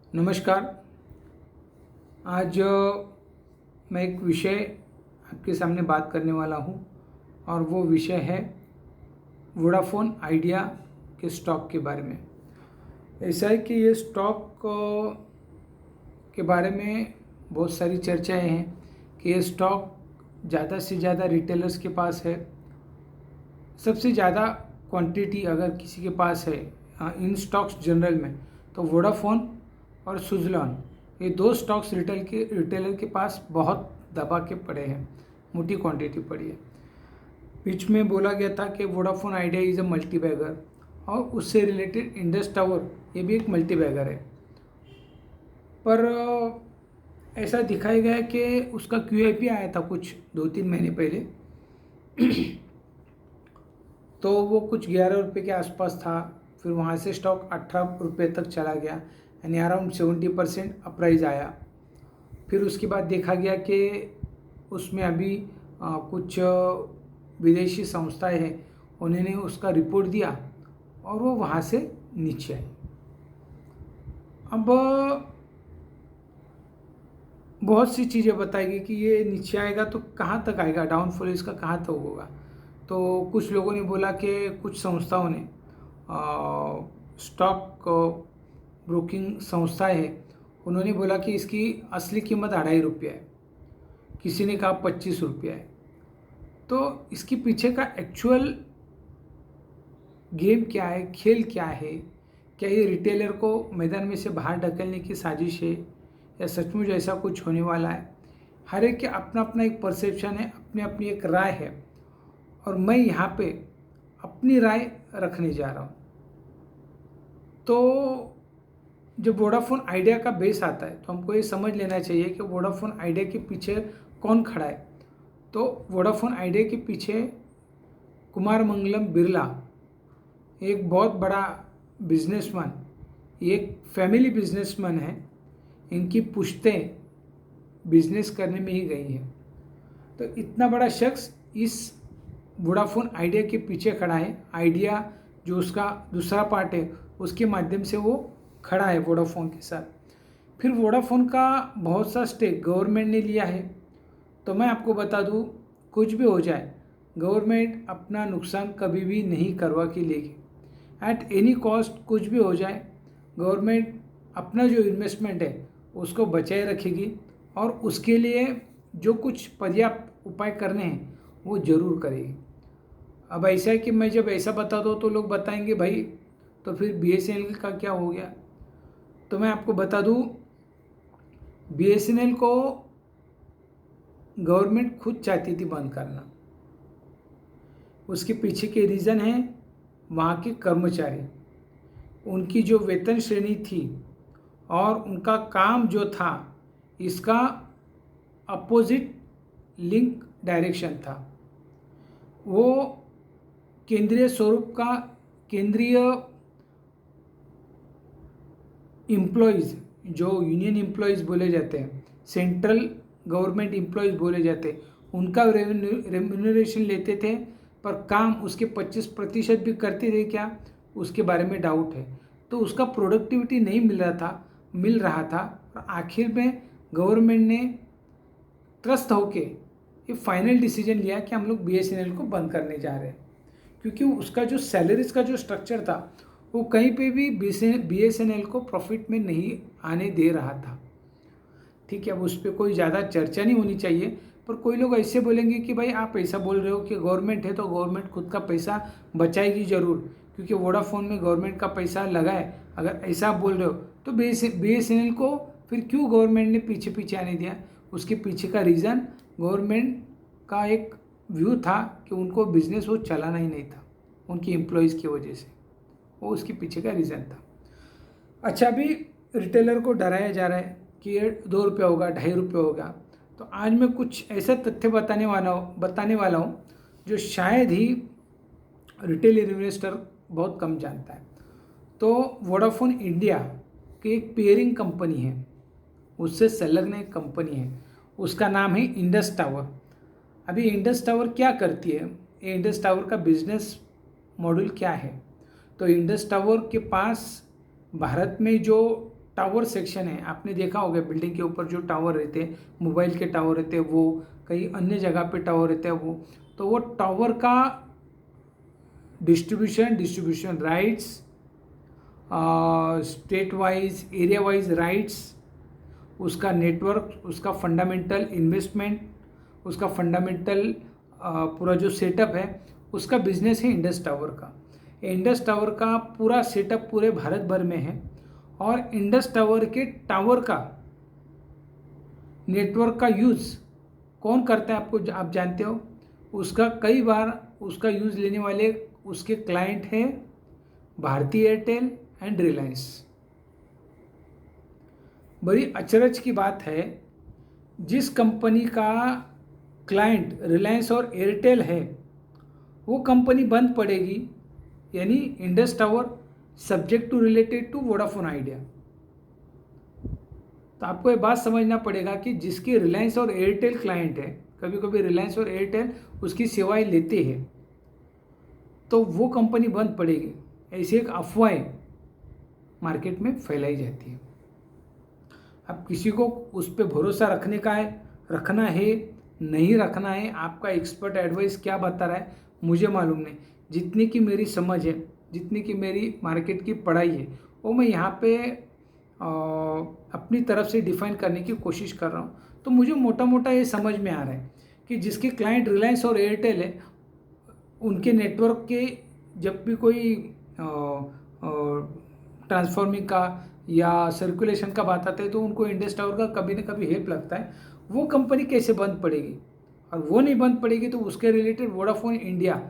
नमस्कार। आज मैं एक विषय आपके सामने बात करने वाला हूँ और वो विषय है वोडाफोन आइडिया के स्टॉक के बारे में। ऐसा है कि ये स्टॉक के बारे में बहुत सारी चर्चाएं हैं कि ये स्टॉक ज़्यादा से ज़्यादा रिटेलर्स के पास है। सबसे ज़्यादा क्वांटिटी अगर किसी के पास है इन स्टॉक्स जनरल में तो वोडाफोन और सुज़लॉन, ये दो स्टॉक्स रिटेलर के पास बहुत दबा के पड़े हैं, मोटी क्वांटिटी पड़ी है। बीच में बोला गया था कि Vodafone Idea is a multibagger और उससे रिलेटेड इंडस टावर ये भी एक मल्टी बैगर है, पर ऐसा दिखाया गया कि उसका QIP आया था कुछ 2-3 महीने पहले तो वो कुछ 11 रुपये के आसपास था। फिर वहाँ से स्टॉक 18 रुपये तक चला गया, यानी अराउंड 70% अपराइज आया। फिर उसके बाद देखा गया कि उसमें अभी कुछ विदेशी संस्थाएं हैं, उन्होंने उसका रिपोर्ट दिया और वो वहाँ से नीचे आई। अब बहुत सी चीज़ें बताएगी कि ये नीचे आएगा तो कहाँ तक आएगा, डाउनफॉल इसका कहाँ तक होगा। तो कुछ लोगों ने बोला कि कुछ संस्थाओं ने स्टॉक ब्रोकिंग संस्थाएं हैं, उन्होंने बोला कि इसकी असली कीमत 2.5 रुपया है, किसी ने कहा 25 रुपया है। तो इसके पीछे का एक्चुअल गेम क्या है, खेल क्या है? क्या ये रिटेलर को मैदान में से बाहर ढकेलने की साजिश है या सचमुच ऐसा कुछ होने वाला है? हर एक के अपना अपना एक परसेप्शन है, अपनी अपनी एक राय है और मैं यहाँ पे अपनी राय रखने जा रहा हूँ। तो जब वोडाफोन आइडिया का बेस आता है तो हमको ये समझ लेना चाहिए कि वोडाफोन आइडिया के पीछे कौन खड़ा है। तो वोडाफोन आइडिया के पीछे कुमार मंगलम बिरला, एक बहुत बड़ा बिजनेसमैन, एक फैमिली बिजनेसमैन है। इनकी पुश्तें बिजनेस करने में ही गई हैं। तो इतना बड़ा शख्स इस वोडाफोन आइडिया के पीछे खड़ा है। आइडिया जो उसका दूसरा पार्ट है उसके माध्यम से वो खड़ा है वोडाफोन के साथ। फिर वोडाफोन का बहुत सा स्टेक गवर्नमेंट ने लिया है। तो मैं आपको बता दूं, कुछ भी हो जाए गवर्नमेंट अपना नुकसान कभी भी नहीं करवा के लेगी। एट एनी कॉस्ट कुछ भी हो जाए गवर्नमेंट अपना जो इन्वेस्टमेंट है उसको बचाए रखेगी और उसके लिए जो कुछ पर्याप्त उपाय करने हैं वो ज़रूर करेगी। अब ऐसा है कि मैं जब ऐसा बता दूँ तो लोग बताएंगे भाई तो फिर BSNL का क्या हो गया। तो मैं आपको बता दूँ, BSNL को गवर्नमेंट खुद चाहती थी बंद करना। उसके पीछे के रीज़न है वहाँ के कर्मचारी, उनकी जो वेतन श्रेणी थी और उनका काम जो था, इसका अपोजिट लिंक डायरेक्शन था। वो केंद्रीय स्वरूप का केंद्रीय एम्प्लॉयज़, जो यूनियन एम्प्लॉयज़ बोले जाते हैं, सेंट्रल गवर्नमेंट एम्प्लॉयज़ बोले जाते हैं, उनका रेम्यूनरेशन लेते थे, पर काम उसके 25% भी करते थे क्या, उसके बारे में डाउट है। तो उसका प्रोडक्टिविटी नहीं मिल रहा था और आखिर में गवर्नमेंट ने त्रस्त होके ये फाइनल डिसीजन लिया कि हम लोग BSNL को बंद करने जा रहे हैं, क्योंकि उसका जो सैलरीज का जो स्ट्रक्चर था वो कहीं पे भी BSNL को प्रॉफिट में नहीं आने दे रहा था। ठीक है, अब उस पर कोई ज़्यादा चर्चा नहीं होनी चाहिए, पर कोई लोग ऐसे बोलेंगे कि भाई आप ऐसा बोल रहे हो कि गवर्नमेंट है तो गवर्नमेंट खुद का पैसा बचाएगी ज़रूर, क्योंकि वोडाफोन में गवर्नमेंट का पैसा लगा है। अगर ऐसा बोल रहे हो तो BSNL को फिर क्यों गवर्नमेंट ने पीछे पीछे आने दिया? उसके पीछे का रीज़न गवर्नमेंट का एक व्यू था कि उनको बिजनेस वो चलाना ही नहीं था उनकी एम्प्लॉयज़ की वजह से, वो उसके पीछे का रीज़न था। अच्छा, अभी रिटेलर को डराया जा रहा है कि ये 2 रुपये होगा, 2.5 रुपये होगा। तो आज मैं कुछ ऐसा तथ्य बताने वाला हूँ जो शायद ही रिटेल इन्वेस्टर बहुत कम जानता है। तो वोडाफोन इंडिया की एक पेयरिंग कंपनी है, उससे संलग्न एक कंपनी है, उसका नाम है इंडस टावर। अभी इंडस टावर क्या करती है, इंडस टावर का बिजनेस मॉडल क्या है? तो इंडस टावर के पास भारत में जो टावर सेक्शन है, आपने देखा होगा बिल्डिंग के ऊपर जो टावर रहते हैं, मोबाइल के टावर रहते हैं, वो कहीं अन्य जगह पे टावर रहते हैं, वो टावर का distribution rights, state wise area wise rights, उसका नेटवर्क, उसका फंडामेंटल इन्वेस्टमेंट, उसका फंडामेंटल पूरा जो सेटअप है, उसका बिजनेस है इंडस टावर का। इंडस टावर का पूरा सेटअप पूरे भारत भर में है और इंडस टावर के टावर का नेटवर्क का यूज़ कौन करता है आप जानते हो? उसका कई बार उसका यूज़ लेने वाले उसके क्लाइंट हैं भारती एयरटेल एंड रिलायंस। बड़ी अचरज की बात है, जिस कंपनी का क्लाइंट रिलायंस और एयरटेल है वो कंपनी बंद पड़ेगी, यानी Indus tower subject to related to Vodafone Idea. तो आपको ये बात समझना पड़ेगा कि जिसके रिलायंस और एयरटेल क्लाइंट है, कभी कभी रिलायंस और एयरटेल उसकी सेवाएं लेते हैं, तो वो कंपनी बंद पड़ेगी, ऐसी एक अफवाह मार्केट में फैलाई जाती है। अब किसी को उस पर भरोसा रखना है नहीं रखना है, आपका एक्सपर्ट एडवाइस क्या बता रहा है मुझे मालूम नहीं। जितनी की मेरी समझ है, जितनी की मेरी मार्केट की पढ़ाई है, वो मैं यहाँ पे अपनी तरफ से डिफाइन करने की कोशिश कर रहा हूँ। तो मुझे मोटा मोटा ये समझ में आ रहा है कि जिसके क्लाइंट रिलायंस और एयरटेल है, उनके नेटवर्क के जब भी कोई ट्रांसफॉर्मिंग का या सर्कुलेशन का बात आता है तो उनको इंडस टावर का कभी ना कभी हेल्प लगता है। वो कंपनी कैसे बंद पड़ेगी? और वो नहीं बंद पड़ेगी तो उसके रिलेटेड वोडाफोन इंडिया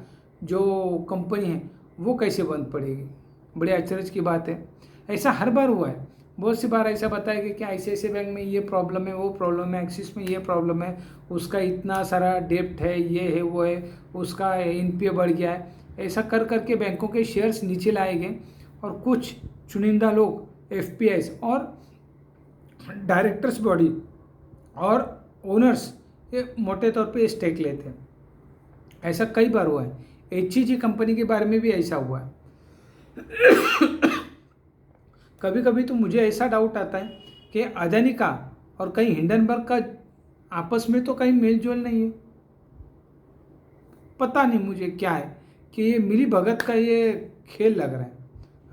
जो कंपनी है वो कैसे बंद पड़ेगी? बड़े आश्चर्य की बात है। ऐसा हर बार हुआ है, बहुत सी बार ऐसा बताया कि क्या ICICI बैंक में ये प्रॉब्लम है, वो प्रॉब्लम है, एक्सिस में ये प्रॉब्लम है, उसका इतना सारा डेप्ट है, ये है वो है, उसका NPA बढ़ गया है। ऐसा कर करके बैंकों के शेयर्स नीचे लाए गए और कुछ चुनिंदा लोग FPIs और डायरेक्टर्स बॉडी और ओनर्स ये मोटे तौर पे स्टेक लेते हैं। ऐसा कई बार हुआ है। HEG कंपनी के बारे में भी ऐसा हुआ है। कभी कभी तो मुझे ऐसा डाउट आता है कि अदानी का और कहीं हिंडनबर्ग का आपस में तो कहीं मेलजोल नहीं है। पता नहीं मुझे क्या है कि ये मिली भगत का ये खेल लग रहा है।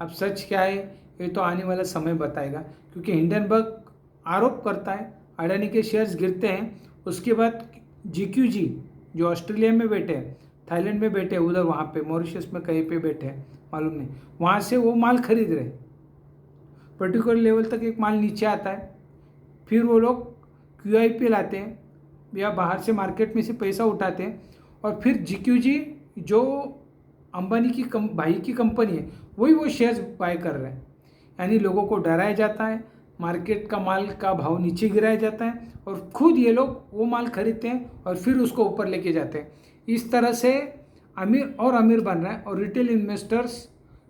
अब सच क्या है ये तो आने वाला समय बताएगा, क्योंकि हिंडनबर्ग आरोप करता है अडानी के शेयर्स गिरते हैं, उसके बाद GQG जो ऑस्ट्रेलिया में बैठे हैं, थाईलैंड में बैठे हैं, उधर वहाँ पे मॉरिशस में कहीं पे बैठे हैं मालूम नहीं, वहाँ से वो माल खरीद रहे, पर्टिकुलर लेवल तक एक माल नीचे आता है, फिर वो लोग QIP लाते हैं या बाहर से मार्केट में से पैसा उठाते हैं और फिर GQG जो अंबानी की भाई की कंपनी है वही वो शेयर्स बाय कर रहे हैं। यानी लोगों को डराया जाता है, मार्केट का माल का भाव नीचे गिराया जाता है और खुद ये लोग वो माल खरीदते हैं और फिर उसको ऊपर लेके जाते हैं। इस तरह से अमीर और अमीर बन रहा है और रिटेल इन्वेस्टर्स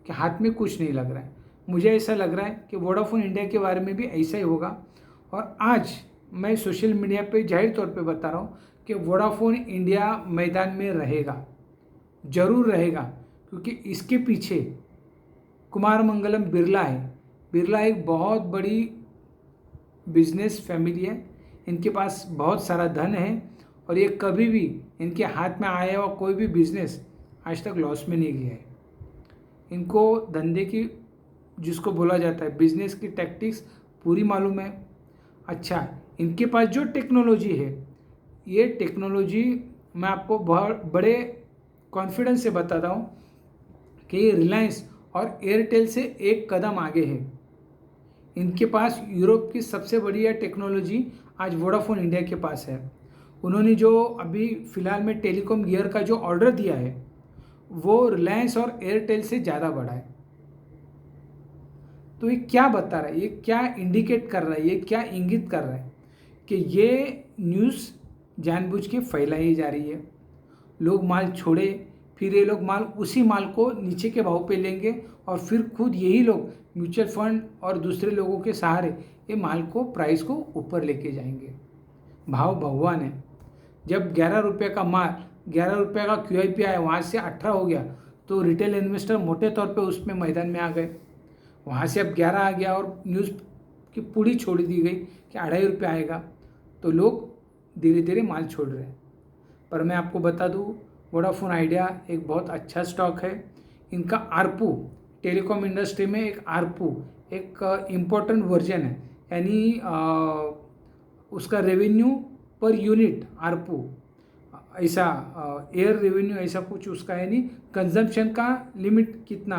के हाथ में कुछ नहीं लग रहा है। मुझे ऐसा लग रहा है कि वोडाफोन इंडिया के बारे में भी ऐसा ही होगा। और आज मैं सोशल मीडिया पे जाहिर तौर पे बता रहा हूँ कि वोडाफोन इंडिया मैदान में रहेगा, ज़रूर रहेगा, क्योंकि इसके पीछे कुमार मंगलम बिरला है। बिरला एक बहुत बड़ी बिजनेस फैमिली है, इनके पास बहुत सारा धन है और ये कभी भी इनके हाथ में आया हुआ कोई भी बिजनेस आज तक लॉस में नहीं गया है। इनको धंधे की जिसको बोला जाता है बिजनेस की टैक्टिक्स पूरी मालूम है। अच्छा, इनके पास जो टेक्नोलॉजी है, ये टेक्नोलॉजी मैं आपको बहुत बड़े कॉन्फिडेंस से बताता हूँ कि ये रिलायंस और एयरटेल से एक कदम आगे है। इनके पास यूरोप की सबसे बढ़िया टेक्नोलॉजी आज वोडाफोन इंडिया के पास है। उन्होंने जो अभी फ़िलहाल में टेलीकॉम गियर का जो ऑर्डर दिया है वो रिलायंस और एयरटेल से ज़्यादा बड़ा है। तो ये क्या बता रहा है, ये क्या इंडिकेट कर रहा है, ये क्या इंगित कर रहा है कि ये न्यूज़ जानबूझ के फैलाई जा रही है। लोग माल छोड़े, फिर ये लोग माल उसी माल को नीचे के भाव पे लेंगे और फिर खुद यही लोग म्यूचुअल फंड और दूसरे लोगों के सहारे ये माल को प्राइस को ऊपर लेके जाएंगे। भाव भगवान है। जब 11 रुपये का माल 11 रुपये का QIP आया, वहाँ से 18 हो गया तो रिटेल इन्वेस्टर मोटे तौर पे उसमें मैदान में आ गए। वहाँ से अब 11 आ गया और न्यूज़ की पूड़ी छोड़ दी गई कि 2.5 रुपये आएगा, तो लोग धीरे धीरे माल छोड़ रहे हैं। पर मैं आपको बता दूं, वोडाफोन आइडिया एक बहुत अच्छा स्टॉक है। इनका आरपू, टेलीकॉम इंडस्ट्री में एक आरपू एक इम्पोर्टेंट वर्जन है, यानी उसका रेवेन्यू पर यूनिट आरपू, ऐसा एयर रेवेन्यू ऐसा कुछ उसका है, यानी कंजम्पशन का लिमिट कितना,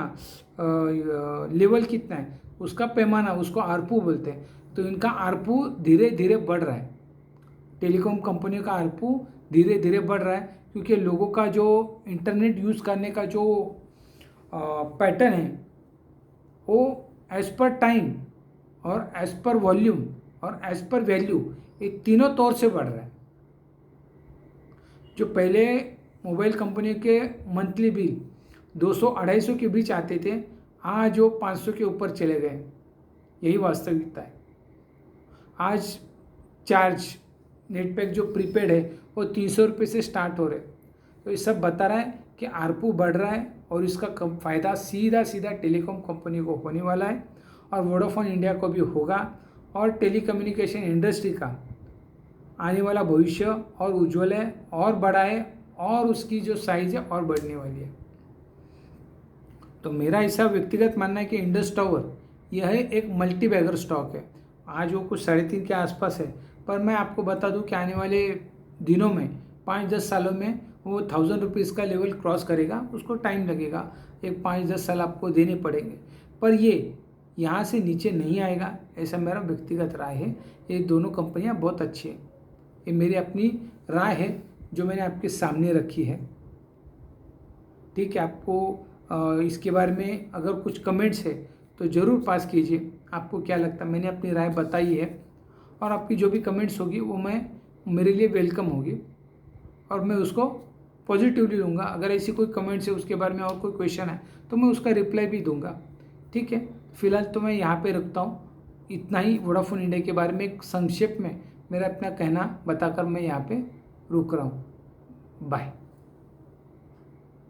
लेवल कितना है, उसका पैमाना, उसको आरपू बोलते हैं। तो इनका आरपू धीरे धीरे बढ़ रहा है। टेलीकॉम कंपनियों का आरपू धीरे धीरे बढ़ रहा है, क्योंकि लोगों का जो इंटरनेट यूज़ करने का जो पैटर्न है वो एज़ पर टाइम और एज़ पर वॉल्यूम और एज़ पर वैल्यू, ये तीनों तौर से बढ़ रहा है। जो पहले मोबाइल कंपनी के मंथली बिल 200-250 के बीच आते थे, आज वो 500 के ऊपर चले गए। यही वास्तविकता है। आज चार्ज नेट पैक जो प्रीपेड है वो 300 रुपये से स्टार्ट हो रहे। तो ये सब बता रहा है कि आरपू बढ़ रहा है और इसका फ़ायदा सीधा सीधा टेलीकॉम कंपनी को होने वाला है और वोडाफोन इंडिया को भी होगा, और टेलीकम्युनिकेशन इंडस्ट्री का आने वाला भविष्य और उज्ज्वल है और बड़ा है, और उसकी जो साइज़ है और बढ़ने वाली है। तो मेरा ऐसा व्यक्तिगत मानना है कि इंडस टावर यह एक मल्टी बैगर स्टॉक है। आज वो कुछ 3.5 के आसपास है, पर मैं आपको बता दूं कि आने वाले दिनों में 5-10 सालों में वो 1000 रुपीज़ का लेवल क्रॉस करेगा। उसको टाइम लगेगा, एक 5-10 साल आपको देने पड़ेंगे, पर ये यहाँ से नीचे नहीं आएगा, ऐसा मेरा व्यक्तिगत राय है। ये दोनों कंपनियाँ बहुत अच्छी हैं। ये मेरी अपनी राय है जो मैंने आपके सामने रखी है। ठीक है, आपको इसके बारे में अगर कुछ कमेंट्स है तो ज़रूर पास कीजिए। आपको क्या लगता है, मैंने अपनी राय बताई है, और आपकी जो भी कमेंट्स होगी वो मेरे लिए वेलकम होगी और मैं उसको पॉजिटिवली लूँगा। अगर ऐसी कोई कमेंट्स है, उसके बारे में और कोई क्वेश्चन है, तो मैं उसका रिप्लाई भी दूंगा। ठीक है, फिलहाल तो मैं यहाँ पे रखता हूँ। इतना ही वोडाफोन इंडिया के बारे में एक संक्षेप में मेरा अपना कहना बताकर मैं यहाँ पे रुक रहा हूँ। बाय।